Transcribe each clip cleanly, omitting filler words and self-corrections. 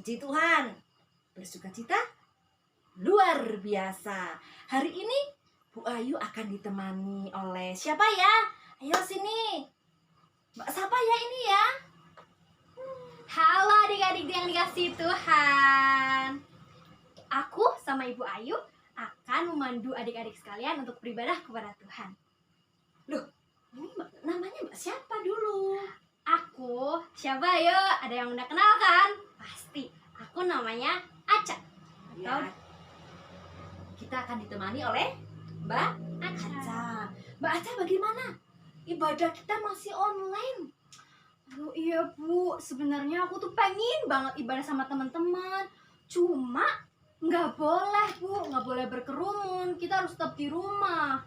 Puji Tuhan, bersukacita luar biasa. Hari ini Bu Ayu akan ditemani oleh siapa ya? Ayo sini, Mbak siapa ya ini ya? Halo adik-adik yang dikasih Tuhan. Aku sama Ibu Ayu akan memandu adik-adik sekalian untuk beribadah kepada Tuhan. Loh, ini namanya Mbak siapa dulu? Aku, siapa ayo? Ada yang udah kenal kan? Pasti, aku namanya Aca. Ya, kita akan ditemani oleh Mbak Aca. Mbak Aca bagaimana? Ibadah kita masih online. Aduh iya Bu, sebenarnya aku tuh pengen banget ibadah sama teman-teman. Cuma nggak boleh Bu, nggak boleh berkerumun. Kita harus tetap di rumah.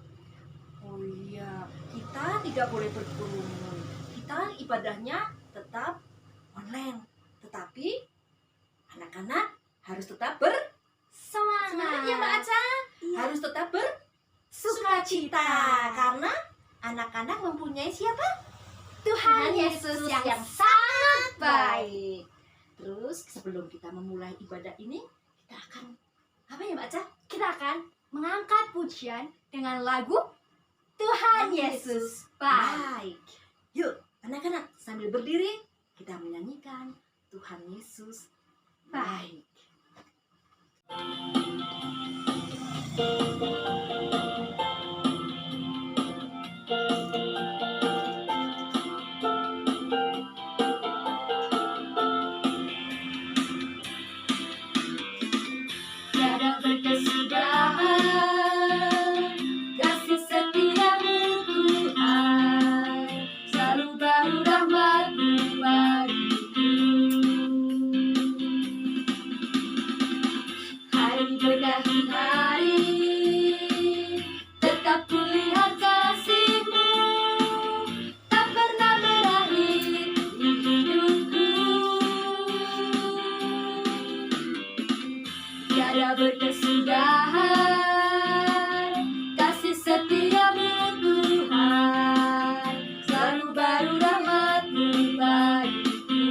Oh iya, kita tidak boleh berkerumun. Kita ibadahnya tetap online. Tetapi anak-anak harus tetap Semangat ya Mbak Aca. Iya. Harus tetap bersukacita. Karena anak-anak mempunyai siapa? Tuhan Yesus yang sangat baik. Terus sebelum kita memulai ibadah ini, kita akan apa ya Mbak Aca? Kita akan mengangkat pujian dengan lagu Tuhan Yesus baik. Baik. Yuk, anak-anak sambil berdiri kita menyanyikan Tuhan Yesus baik. Tiada berkesudahan kasih setiamu Tuhan, selalu baru rahmat-Mu bagiku. Hari berganti hari, tetap kulihat kasih-Mu, tak pernah berakhir di hidupku. Tiada berkesudahan kasih setiamu Tuhan, selalu baru rahmat-Mu bagiku.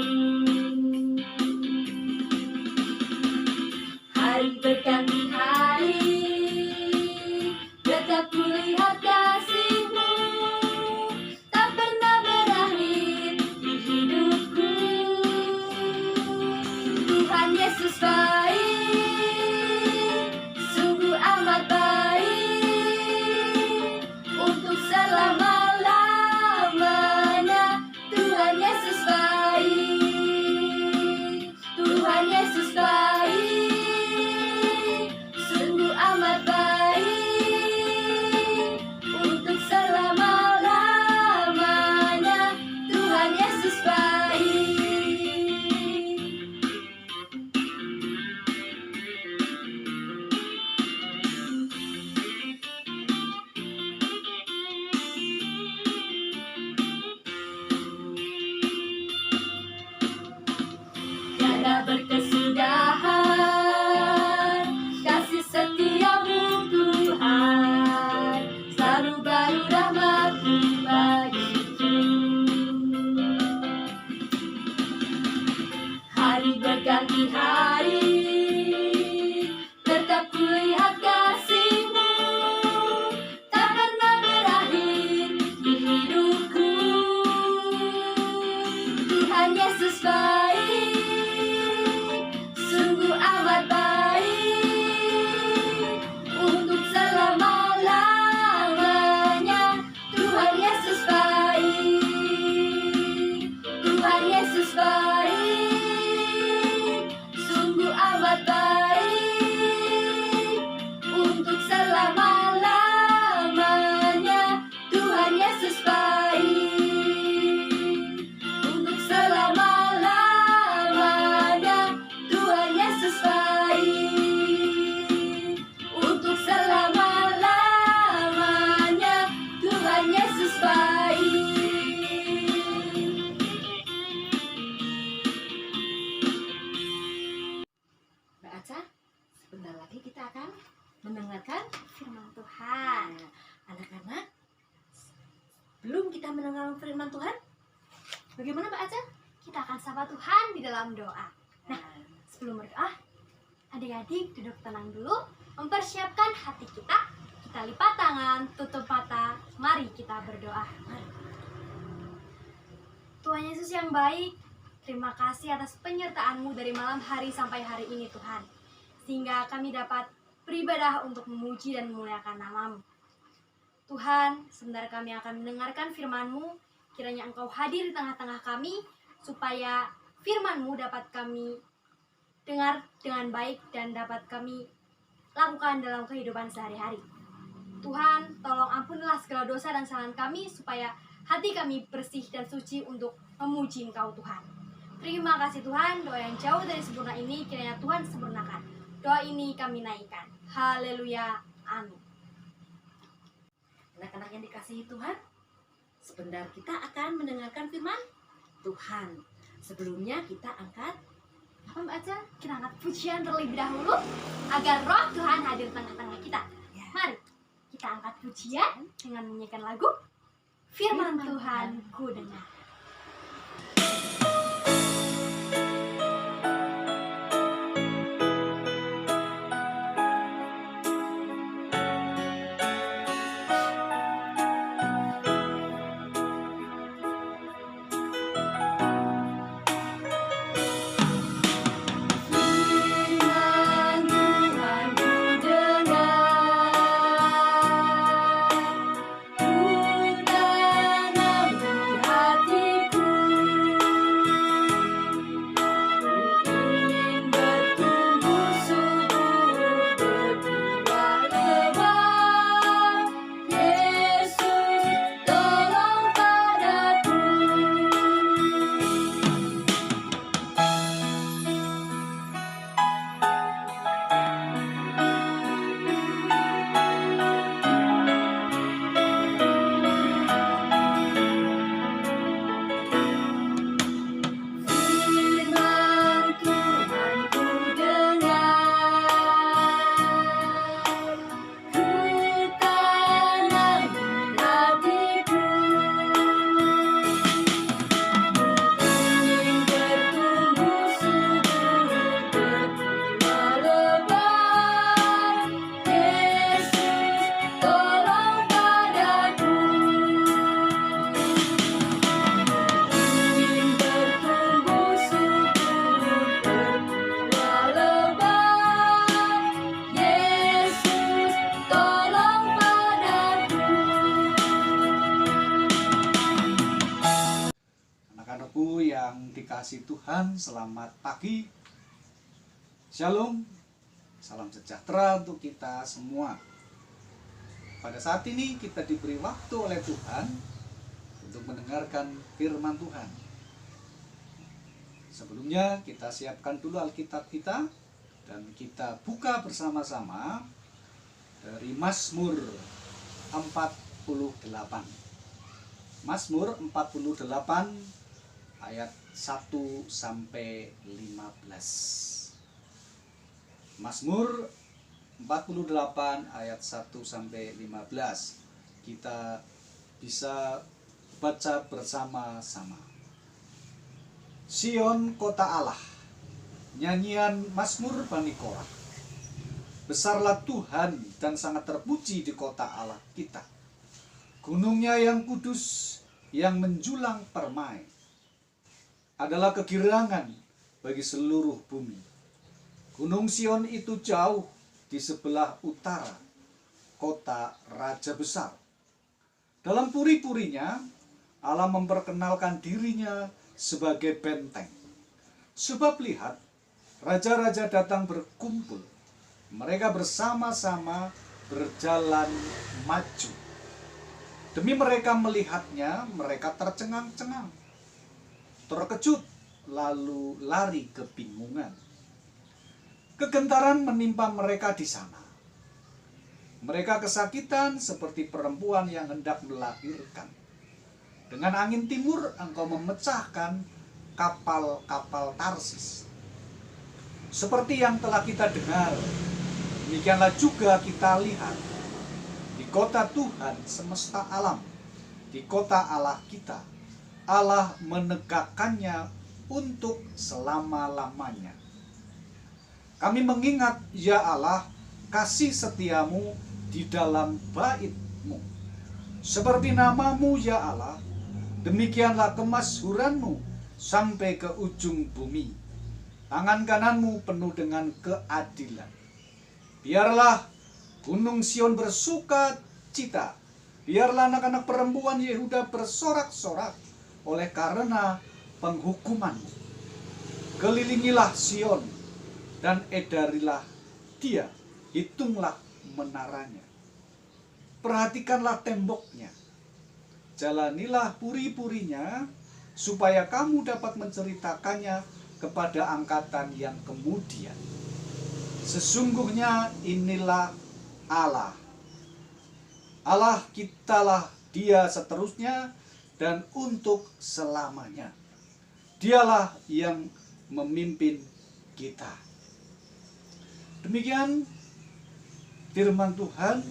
Hari berganti hari, tetap kulihat kasih-Mu, tak pernah berakhir di hidupku. Tuhan Yesus baik, sungguh amat baik, untuk selama-lamanya. Tuhan Yesus baik, Tuhan Yesus baik, sungguh amat baik, untuk selama-lamanya. Tuhan Yesus baik. Tiada berkesudahan kasih setiamu Tuhan, selalu baru rahmat-Mu bagiku. Hari berganti hari, tetap kulihat kasih-Mu, tak pernah berakhir di hidupku. Tuhan Yesus baik, sungguh amat baik, untuk selama-lamanya. Tuhan Yesus baik, Tuhan Yesus baik, sungguh amat baik, untuk selama-lamanya. Tuhan Yesus baik, untuk selama-lamanya. Tuhan Yesus baik, untuk selama-lamanya. Tuhan Yesus baik. Mbak Aca, sebentar lagi kita akan mendengarkan Firman Tuhan. anak-anak. Belum kita mendengarkan firman Tuhan, bagaimana Mbak Aca? Kita akan sapa Tuhan di dalam doa. Nah, berdoa? Adik-adik duduk tenang dulu, mempersiapkan hati kita. Kita lipat tangan, tutup mata, mari kita berdoa. Tuhan Yesus yang baik, terima kasih atas penyertaan-Mu dari malam hari sampai hari ini Tuhan. Sehingga kami dapat beribadah untuk memuji dan memuliakan nama-Mu. Tuhan, sebentar kami akan mendengarkan firman-Mu, kiranya Engkau hadir di tengah-tengah kami, supaya firman-Mu dapat kami dengar dengan baik dan dapat kami lakukan dalam kehidupan sehari-hari. Tuhan, tolong ampunilah segala dosa dan kesalahan kami, supaya hati kami bersih dan suci untuk memuji Engkau Tuhan. Terima kasih Tuhan, doa yang jauh dari sempurna ini kiranya Tuhan sempurnakan. Doa ini kami naikkan. Haleluya. Amin. Anak-anak yang dikasihi Tuhan, sebentar kita akan mendengarkan firman Tuhan. Sebelumnya kita angkat Apa Mbak Aca? Kita angkat pujian terlebih dahulu agar roh Tuhan hadir di tengah-tengah kita. Ya. Mari kita angkat pujian dengan menyanyikan lagu Firman Tuhan ku dengar. Anak-anakku yang dikasihi Tuhan, selamat pagi. Shalom, salam sejahtera untuk kita semua. Pada saat ini kita diberi waktu oleh Tuhan untuk mendengarkan firman Tuhan. Sebelumnya kita siapkan dulu Alkitab kita dan kita buka bersama-sama dari Mazmur 48. Mazmur 48 ayat 1 sampai 15. Mazmur 48 ayat 1 sampai 15. Kita bisa baca bersama-sama. Sion kota Allah. Nyanyian Mazmur Bani Korah. Besarlah Tuhan dan sangat terpuji di kota Allah kita. Gunungnya yang kudus, yang menjulang permai, adalah kegirangan bagi seluruh bumi. Gunung Sion itu jauh di sebelah utara, kota Raja Besar. Dalam puri-purinya, Allah memperkenalkan dirinya sebagai benteng. Sebab lihat, raja-raja datang berkumpul. Mereka bersama-sama berjalan maju. Demi mereka melihatnya, mereka tercengang-cengang, terkejut, lalu lari kebingungan. Kegentaran menimpa mereka di sana. Mereka kesakitan seperti perempuan yang hendak melahirkan. Dengan angin timur engkau memecahkan kapal-kapal Tarsis. Seperti yang telah kita dengar, demikianlah juga kita lihat. Di kota Tuhan semesta alam, di kota Allah kita, Allah menegakkannya untuk selama-lamanya. Kami mengingat, ya Allah, kasih setiamu di dalam bait-Mu. Seperti namamu, ya Allah, demikianlah kemasyhuranmu sampai ke ujung bumi. Tangan kananmu penuh dengan keadilan. Biarlah Gunung Sion bersuka cita. Biarlah anak-anak perempuan Yehuda bersorak-sorak oleh karena penghukuman-Mu. Kelilingilah Sion dan edarilah dia. Hitunglah menaranya. Perhatikanlah temboknya. Jalanilah puri-purinya supaya kamu dapat menceritakannya kepada angkatan yang kemudian. Sesungguhnya inilah Allah. Allah kitalah dia seterusnya dan untuk selamanya. Dialah yang memimpin kita. Demikian firman Tuhan.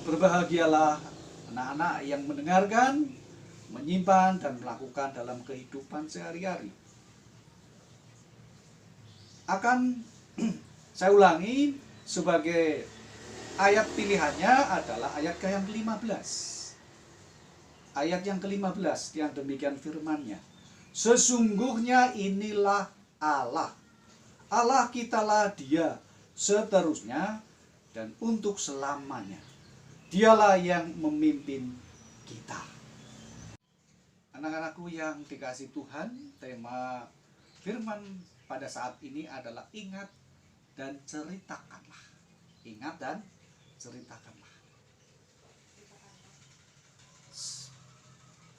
Berbahagialah anak-anak yang mendengarkan, menyimpan dan melakukan dalam kehidupan sehari-hari. Akan saya ulangi, sebagai ayat pilihannya adalah ayat yang ke-15. Ayat yang ke-15 yang demikian firman-Nya. Sesungguhnya inilah Allah. Allah kitalah dia seterusnya dan untuk selamanya. Dialah yang memimpin kita. Anak-anakku yang dikasihi Tuhan, tema firman pada saat ini adalah ingat dan ceritakanlah. Ingat dan ceritakanlah.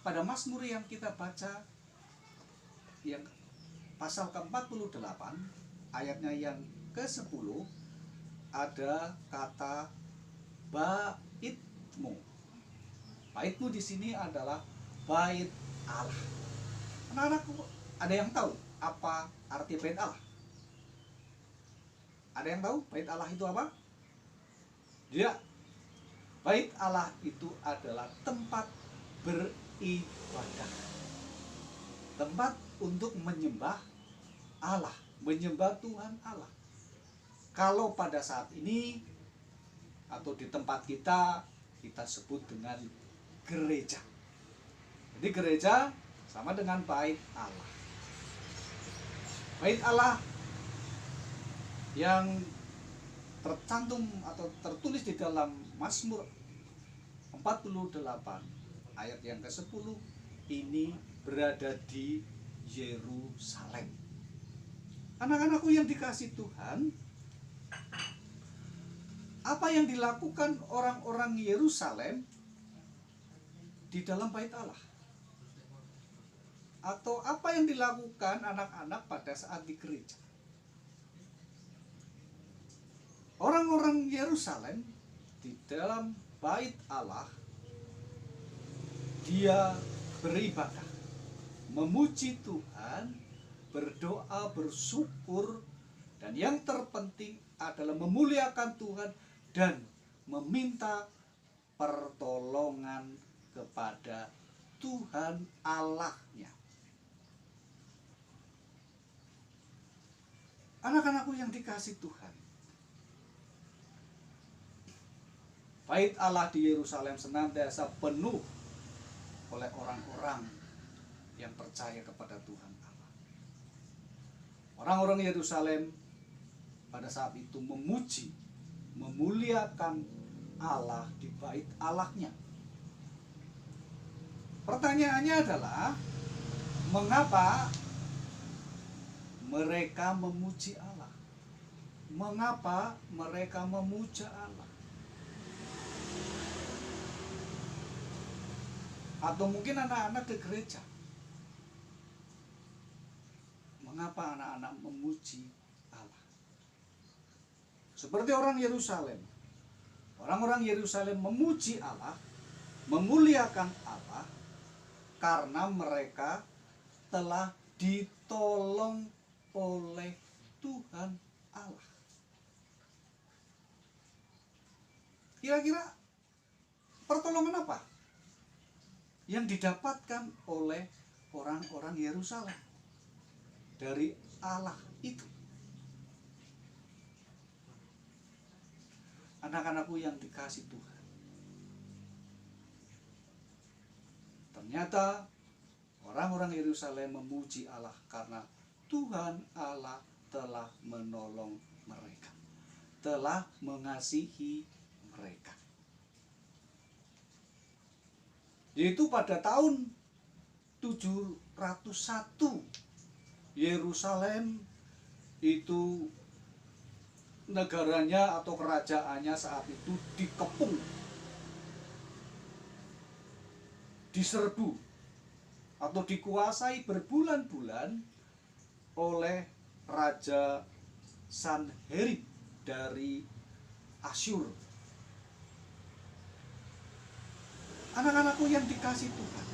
Pada Mazmur yang kita baca, yang pasal ke-48, ayatnya yang ke-10, ada kata bait-Mu. Bait-Mu di sini adalah bait Allah. Anak-anakku, ada yang tahu apa arti bait Allah? Ada yang tahu bait Allah itu apa? Tidak. Bait Allah itu adalah tempat beribadah. Tempat untuk menyembah Allah, menyembah Tuhan Allah. Kalau pada saat ini atau di tempat kita sebut dengan gereja. Jadi gereja sama dengan bait Allah. Bait Allah yang tercantum atau tertulis di dalam Mazmur 48 ayat yang ke-10 ini berada di Yerusalem. Anak-anakku yang dikasihi Tuhan, apa yang dilakukan orang-orang Yerusalem di dalam bait Allah? Atau apa yang dilakukan anak-anak pada saat di gereja? Orang-orang Yerusalem di dalam bait Allah, dia beribadah, memuji Tuhan, berdoa, bersyukur, dan yang terpenting adalah memuliakan Tuhan dan meminta pertolongan kepada Tuhan Allahnya. Anak-anakku yang dikasihi Tuhan, bait Allah di Yerusalem senantiasa penuh oleh orang-orang yang percaya kepada Tuhan Allah. Orang-orang Yerusalem pada saat itu memuji, memuliakan Allah di bait Allahnya. Pertanyaannya adalah, mengapa mereka memuji Allah? Mengapa mereka memuja Allah? Atau mungkin anak-anak ke gereja, mengapa anak-anak memuji Allah? Seperti orang Yerusalem. Orang-orang Yerusalem memuji Allah, memuliakan Allah, karena mereka telah ditolong oleh Tuhan Allah. Kira-kira pertolongan apa yang didapatkan oleh orang-orang Yerusalem? dari Allah itu. Anak-anakku yang dikasih Tuhan, ternyata orang-orang Yerusalem memuji Allah karena Tuhan Allah telah menolong mereka, telah mengasihi mereka. Yaitu pada tahun 701 Yerusalem itu negaranya atau kerajaannya saat itu dikepung, diserbu atau dikuasai berbulan-bulan oleh Raja Sanherib dari Asyur. Anak-anakku yang dikasih Tuhan,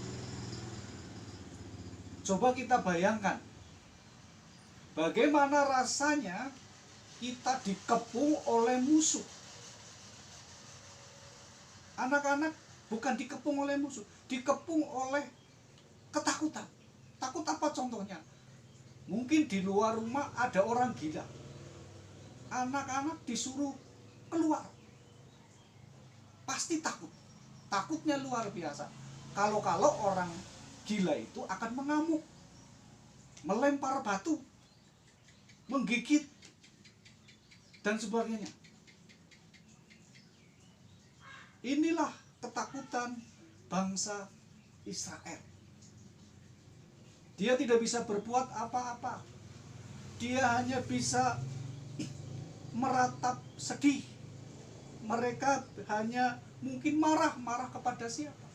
coba kita bayangkan bagaimana rasanya kita dikepung oleh musuh. Anak-anak bukan dikepung oleh musuh, dikepung oleh ketakutan. Takut apa contohnya? Mungkin di luar rumah ada orang gila. Anak-anak disuruh keluar, pasti takut. Takutnya luar biasa. Kalau orang gila itu akan mengamuk, melempar batu, menggigit, dan sebagainya. Inilah ketakutan bangsa Israel. Dia tidak bisa berbuat apa-apa. Dia hanya bisa meratap sedih. Mereka hanya mungkin marah kepada siapa?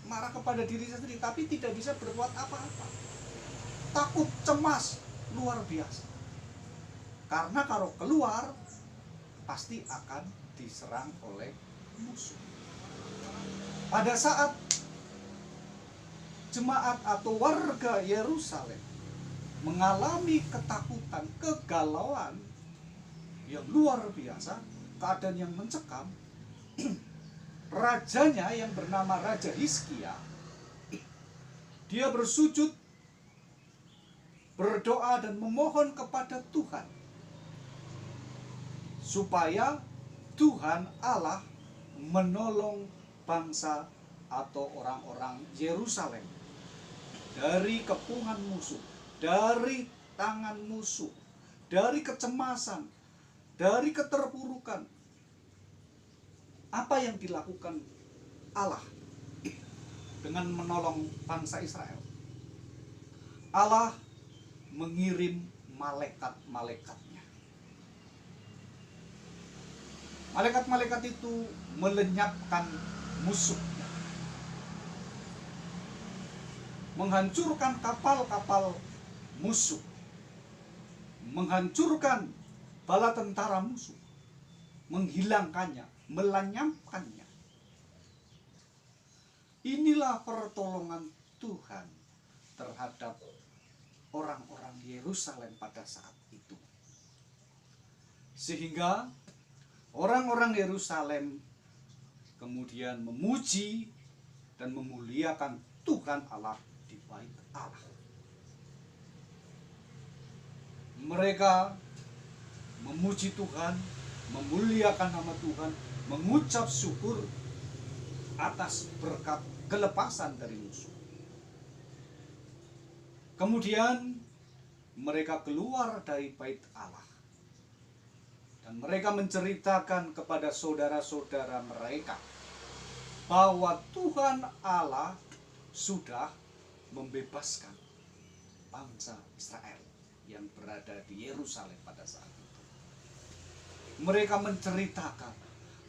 Marah kepada diri sendiri, tapi tidak bisa berbuat apa-apa. Takut, cemas, luar biasa. Karena kalau keluar pasti akan diserang oleh musuh. Pada saat jemaat atau warga Yerusalem mengalami ketakutan, kegalauan yang luar biasa, keadaan yang mencekam, rajanya yang bernama Raja Hizkia, dia bersujud, berdoa dan memohon kepada Tuhan supaya Tuhan Allah menolong bangsa atau orang-orang Yerusalem dari kepungan musuh, dari tangan musuh, dari kecemasan, dari keterpurukan. Apa yang dilakukan Allah dengan menolong bangsa Israel? Allah mengirim malaikat-malaikatnya. Malaikat-malaikat itu melenyapkan musuhnya, menghancurkan kapal-kapal musuh, menghancurkan bala tentara musuh, menghilangkannya, melenyapkannya. Inilah pertolongan Tuhan terhadap orang-orang Yerusalem pada saat itu. Sehingga orang-orang Yerusalem kemudian memuji dan memuliakan Tuhan Allah di bait Allah. Mereka memuji Tuhan, memuliakan nama Tuhan, mengucap syukur atas berkat kelepasan dari musuh. Kemudian mereka keluar dari bait Allah dan mereka menceritakan kepada saudara-saudara mereka bahwa Tuhan Allah sudah membebaskan bangsa Israel yang berada di Yerusalem pada saat itu. Mereka menceritakan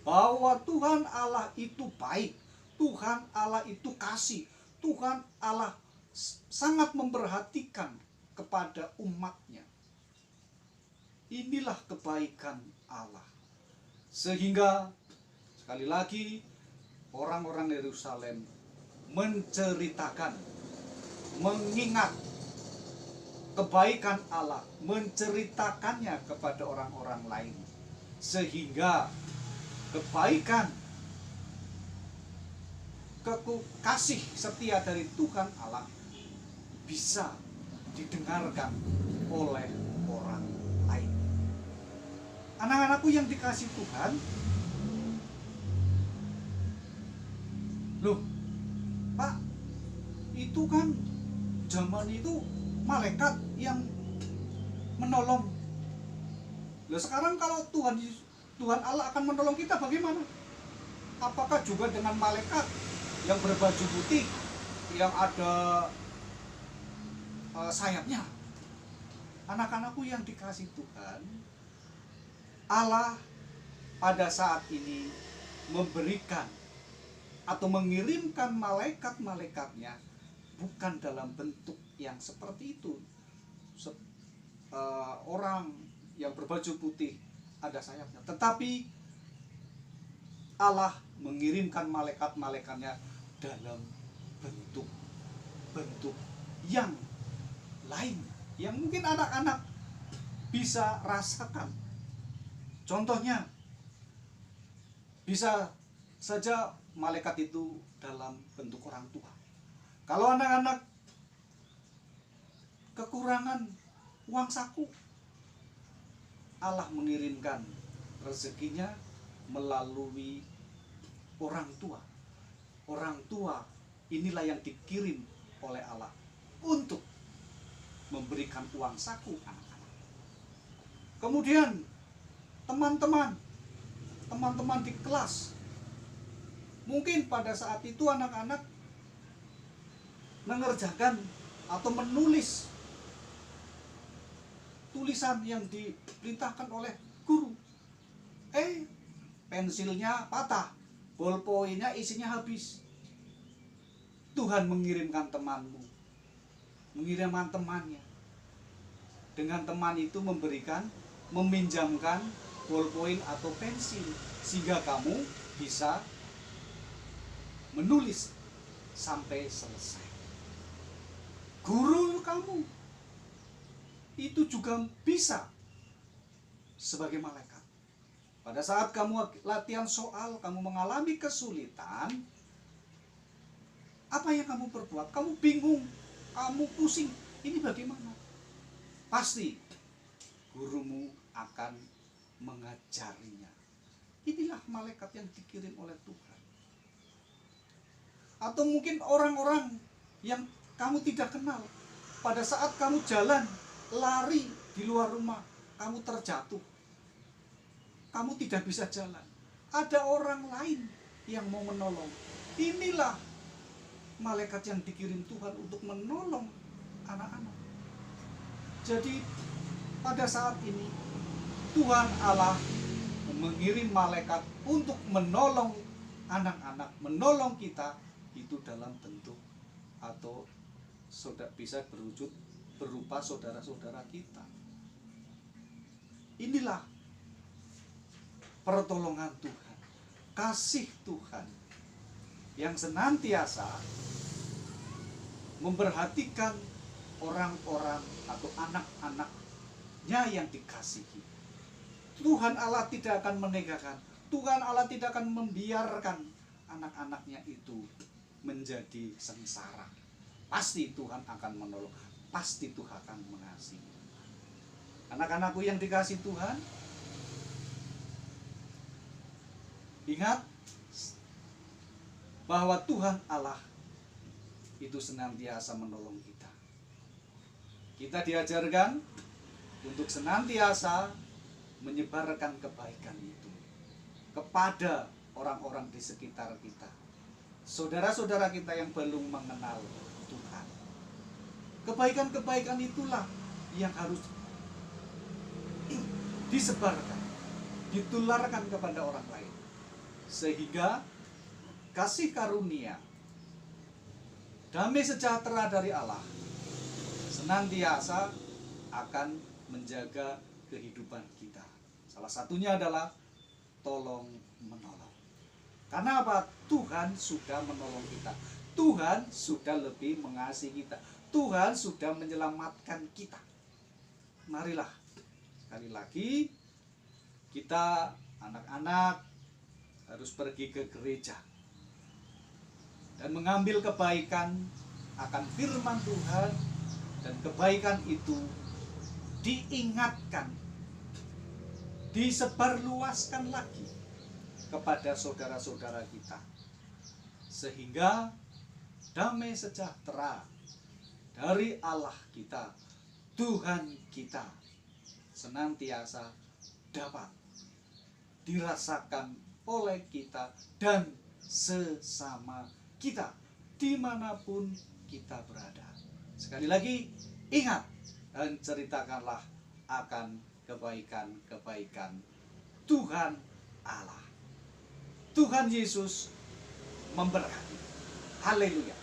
bahwa Tuhan Allah itu baik, Tuhan Allah itu kasih, Tuhan Allah sangat memperhatikan kepada umatnya. Inilah kebaikan Allah. Sehingga sekali lagi orang-orang Yerusalem menceritakan, mengingat kebaikan Allah, menceritakannya kepada orang-orang lain. Sehingga kebaikan, kasih setia dari Tuhan Allah bisa didengarkan oleh orang lain. Anak-anakku yang dikasih Tuhan, loh Pak, itu kan zaman itu malaikat yang menolong. Loh sekarang kalau Tuhan Allah akan menolong kita bagaimana? Apakah juga dengan malaikat yang berbaju putih, yang ada sayapnya? Anak-anakku yang dikasih Tuhan, Allah pada saat ini memberikan atau mengirimkan malaikat-malaikatnya bukan dalam bentuk yang seperti itu. Orang yang berbaju putih ada sayapnya, tetapi Allah mengirimkan malaikat-malaikatnya dalam bentuk yang lain, yang mungkin anak-anak bisa rasakan. Contohnya, bisa saja malaikat itu dalam bentuk orang tua. Kalau anak-anak kekurangan uang saku, Allah mengirimkan rezekinya melalui orang tua. Orang tua inilah yang dikirim oleh Allah untuk memberikan uang saku anak-anak. Kemudian teman-teman di kelas, mungkin pada saat itu anak-anak mengerjakan atau menulis tulisan yang diperintahkan oleh guru. Pensilnya patah, bolpoinnya isinya habis. Tuhan mengirimkan temanmu, mengirimkan temannya. Dengan teman itu meminjamkan bolpoin atau pensil, sehingga kamu bisa menulis sampai selesai. Guru kamu itu juga bisa sebagai malaikat. Pada saat kamu latihan soal, kamu mengalami kesulitan, apa yang kamu perbuat? Kamu bingung, kamu pusing, ini bagaimana? Pasti gurumu akan mengajarinya. Inilah malaikat yang dikirim oleh Tuhan. Atau mungkin orang-orang yang kamu tidak kenal, pada saat kamu jalan, lari di luar rumah, kamu terjatuh, kamu tidak bisa jalan, ada orang lain yang mau menolong. Inilah malaikat yang dikirim Tuhan untuk menolong anak-anak. Jadi pada saat ini Tuhan Allah mengirim malaikat untuk menolong anak-anak, menolong kita, itu dalam bentuk atau bisa berwujud berupa saudara-saudara kita. Inilah pertolongan Tuhan, kasih Tuhan yang senantiasa memperhatikan orang-orang atau anak-anaknya yang dikasihi. Tuhan Allah tidak akan menegakkan, Tuhan Allah tidak akan membiarkan anak-anaknya itu menjadi sengsara. Pasti Tuhan akan menolong, pasti Tuhan akan mengasihi. Anak-anakku yang dikasihi Tuhan, ingat bahwa Tuhan Allah itu senantiasa menolong kita. Kita diajarkan untuk senantiasa menyebarkan kebaikan itu kepada orang-orang di sekitar kita, saudara-saudara kita yang belum mengenal Tuhan. Kebaikan-kebaikan itulah yang harus disebarkan, ditularkan kepada orang lain, sehingga kasih karunia, damai sejahtera dari Allah senantiasa akan menjaga kehidupan kita. Salah satunya adalah tolong menolong. Karena apa? Tuhan sudah menolong kita. Tuhan sudah lebih mengasihi kita. Tuhan sudah menyelamatkan kita. Marilah sekali lagi kita anak-anak harus pergi ke gereja dan mengambil kebaikan akan firman Tuhan Dan kebaikan itu diingatkan, disebarluaskan lagi kepada saudara-saudara kita, sehingga damai sejahtera dari Allah kita, Tuhan kita, senantiasa dapat dirasakan oleh kita dan sesama kita dimanapun kita berada. Sekali lagi, ingat dan ceritakanlah akan kebaikan-kebaikan Tuhan Allah. Tuhan Yesus memberkati. Haleluya.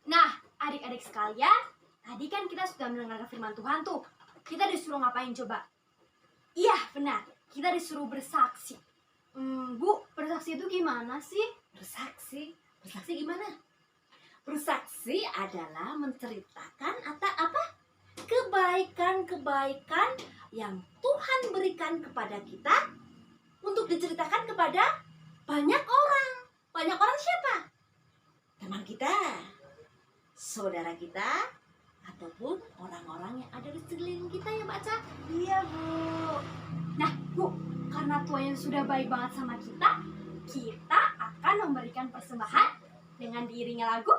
Nah, adik-adik sekalian, tadi kan kita sudah mendengar firman Tuhan tuh. Kita disuruh ngapain coba? Iya, benar. Kita disuruh bersaksi. Bu, bersaksi itu gimana sih? Bersaksi? Bersaksi gimana? Bersaksi adalah menceritakan atau apa? Kebaikan-kebaikan yang Tuhan berikan kepada kita untuk diceritakan kepada banyak orang. Banyak orang siapa? Teman kita, saudara kita, ataupun orang-orang yang ada di sekeliling kita ya Mbak Ca? Iya, Bu. Nah, Bu, karena Tuhan yang sudah baik banget sama kita akan memberikan persembahan dengan diiringi lagu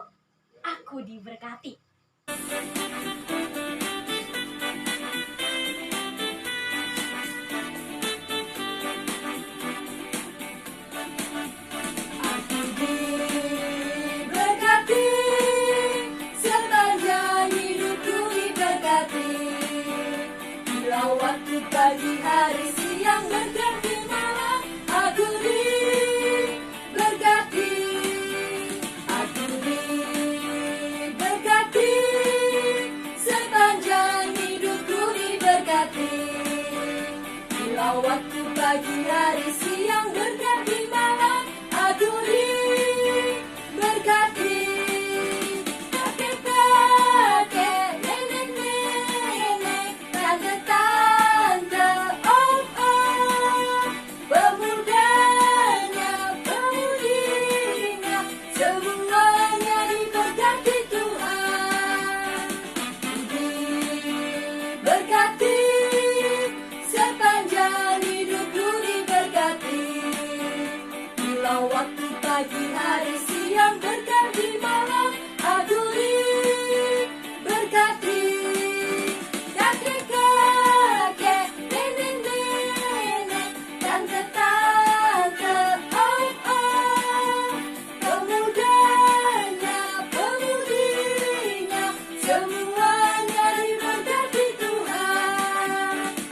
Aku Diberkati. Aku diberkati, sepanjang hidupku diberkati. Bila waktu pagi, hari, siang, berganti malam, aku diberkati. Aku diberkati, sepanjang hidupku diberkati. Bila waktu pagi, hari, siang, berganti malam, aku diberkati. Kakek-kakek, nenek-nenek, tante-tante, om-om, pemudanya, pemudinya, semuanya diberkati Tuhan. Diberkati, sepanjang hidupku diberkati. Bila waktu pagi, hari, siang, berganti malam, aku diberkati. Kakek-kakek, nenek-nenek, tante-tante, om-om, pemudanya, pemudinya, semuanya diberkati Tuhan.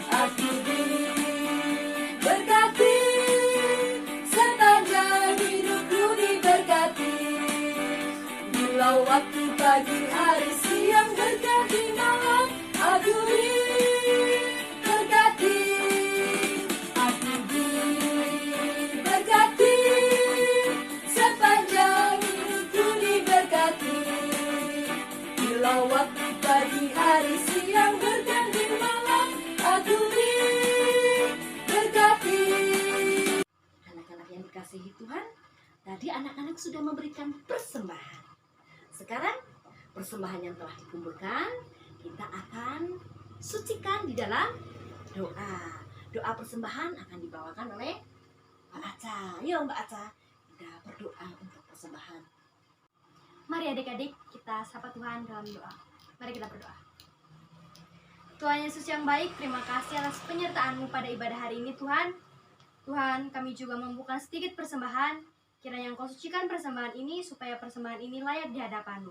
Aku diberkati, sepanjang hidupku diberkati. Bila waktu pagi, hari, siang, berganti malam, aku diberkati. Aku diberkati, sepanjang hidupku diberkati. Bila waktu pagi, hari, siang, berganti malam, aku diberkati. Anak-anak yang dikasihi Tuhan, tadi anak-anak sudah memberikan persembahan. Sekarang persembahan yang telah dikumpulkan, kita akan sucikan di dalam doa. Doa persembahan akan dibawakan oleh Mbak Aca. Yuk Mbak Aca, kita berdoa untuk persembahan. Mari adik-adik kita sapa Tuhan dalam doa. Mari kita berdoa. Tuhan Yesus yang baik, terima kasih atas penyertaan-Mu pada ibadah hari ini Tuhan. Tuhan, kami juga membuka sedikit persembahan. Kiranya Engkau sucikan persembahan ini supaya persembahan ini layak di hadapan-Mu.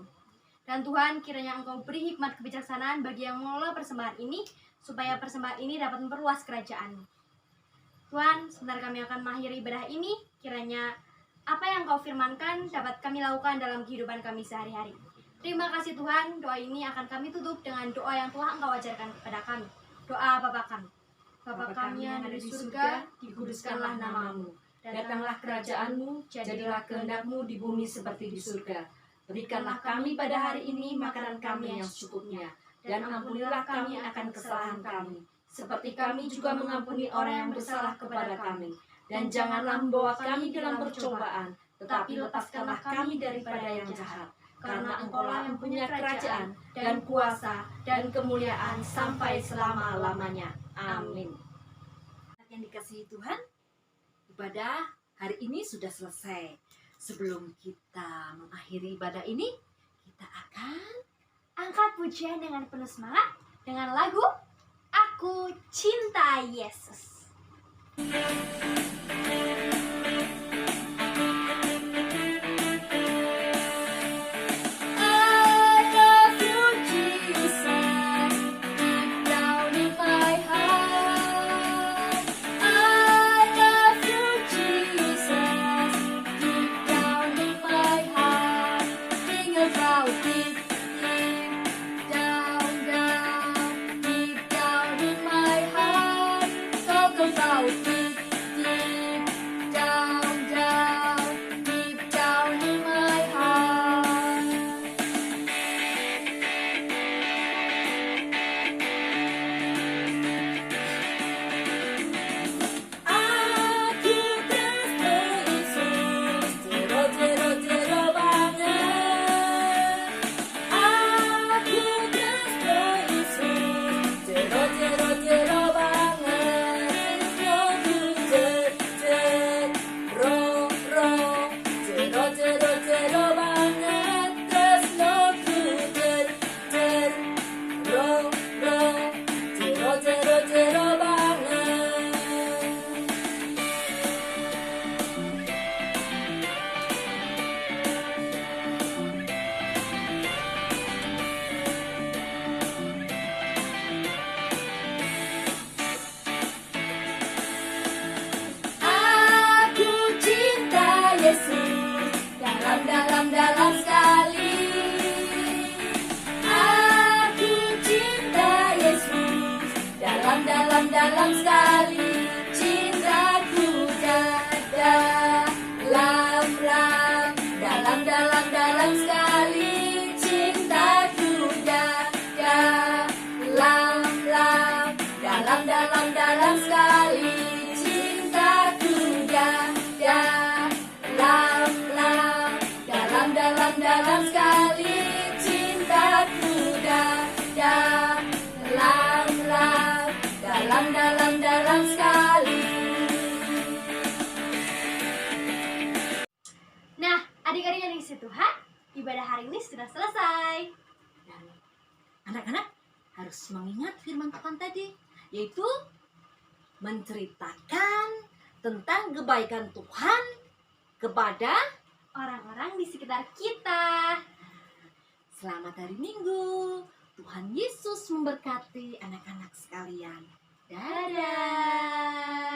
Dan Tuhan, kiranya Engkau beri hikmat kebijaksanaan bagi yang mengelola persembahan ini supaya persembahan ini dapat memperluas kerajaan-Mu. Tuhan, sebentar kami akan mengakhiri ibadah ini, kiranya apa yang Engkau firmankan dapat kami lakukan dalam kehidupan kami sehari-hari. Terima kasih Tuhan, doa ini akan kami tutup dengan doa yang telah Engkau ajarkan kepada kami. Doa Bapa kami. Bapa kami yang ada di surga, dikuduskanlah nama-Mu. Datanglah kerajaan-Mu, jadilah kehendak-Mu di bumi seperti di surga. Berikanlah kami pada hari ini makanan kami yang secukupnya, dan ampunilah kami akan kesalahan kami, seperti kami juga mengampuni orang yang bersalah kepada kami. Dan janganlah membawa kami dalam percobaan, tetapi lepaskanlah kami daripada yang jahat. karena Engkaulah yang punya kerajaan dan kuasa dan kemuliaan sampai selama-lamanya. Amin. Yang dikasihi Tuhan, ibadah hari ini sudah selesai. Sebelum kita mengakhiri ibadah ini, kita akan Angkat pujian dengan penuh semangat dengan lagu Aku Cinta Yesus. dalam sekali. Aku cinta Yesus, dalam sekali. Cintaku dalam sekali. Cintaku dalam sekali. Cintaku dalam sekali. Cintaku dalam sekali. Nah, adik-adik yang dikasihi Tuhan, ibadah hari ini sudah selesai. Dan anak-anak harus mengingat firman Tuhan tadi, yaitu menceritakan tentang kebaikan Tuhan kepada Orang-orang di sekitar kita. Selamat hari Minggu. Tuhan Yesus memberkati anak-anak sekalian. Dadah.